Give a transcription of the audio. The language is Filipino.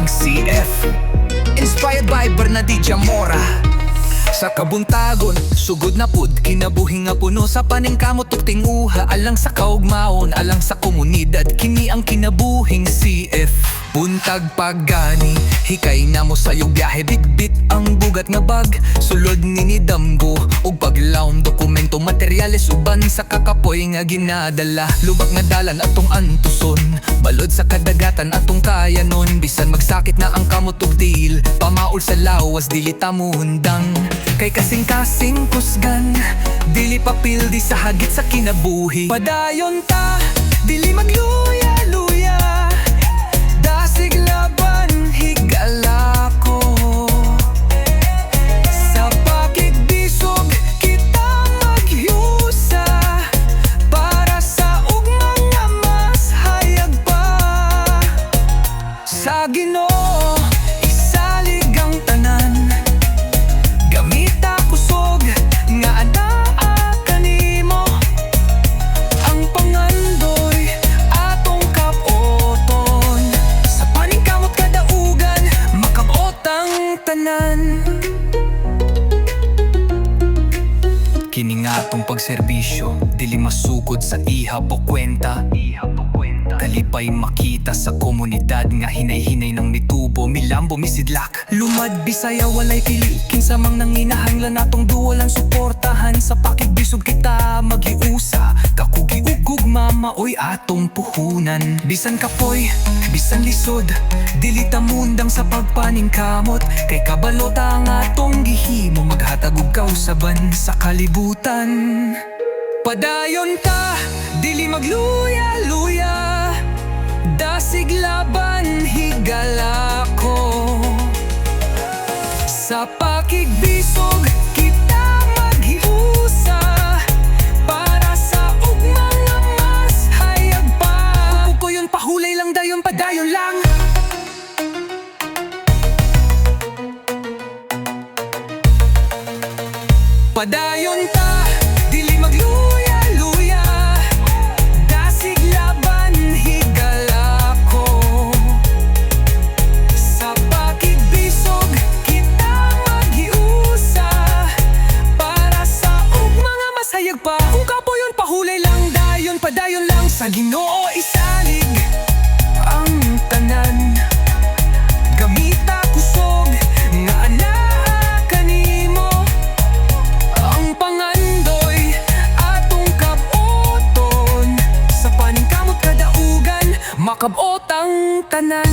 kinabuhing CF. Inspired by Bernadilla Mora. Sa kabuntagon, sugod na pud kinabuhi nga puno sa paningkamot ug tinguha, alang sa kaugmaon, alang sa komunidad, kini ang kinabuhing CF. Buntag pagani, hikay na mo sayong biyahe, bitbit ang bugat nga bag, sulod ni Damgo ug paglaom dokumento, materyales uban sa kakapoy nga ginadala. Lubak nga dalan atong antuson, balod sa kadagatan atong kayanon, bisan magsakit na ang kamot ug dil, pamaol sa lawas dili ta mundang. Kay kasing-kasing kusgan, dili papildi sa hagit sa kinabuhi. Padayon ta, dili magluya-luya, dasig laban higala ko. Sa pakigbisog kita maghiusa, para sa ugmang nga mas hayag pa. Sa Ginoo isalig ang tanan, gamita kusog nga anaa kanimo. Ang pangandoy atong kapoton, sa paningkamot kadaugan makabot ang tanan. Kini nga atong pagserbisyo, dili masukod sa ihap o kwenta. Kalipay makita sa komunidad nga hinay-hinay ng mitubo, milambo misidlak. Lumad Bisaya walay pili, kinsa mang nanginahanglan natong duwalan suportahan. Sa pakigbisog kita maghiusa, kakugi-ugog mama oy atong puhunan. Bisan kapoy, bisan lisod, dili ta mundang sa pagpaningkamot, kay kabalota ang atong gihimo, maghatag og kausaban sa kalibutan. Padayon ta, dili magluya-luya, dasig laban higala ko. Sa pakigbisog kita maghiusa, para sa ugmang nga mas hayag pa. Huwag ko yun pahulay lang dayon, padayon lang. Padayon ta, dili magluya-luya, dasig laban higala ko. Sa pakigbisog kita maghiusa, para sa ugmang nga mas hayag pa. Kung kapo yun pahulay lang dayon, padayon lang. Sa Ginoo isalig ang tanan, gamita kusog nga anaa kanimo. Ang pangandoy atong kapoton, sa paningkamot kadaugan makabot ang tanan.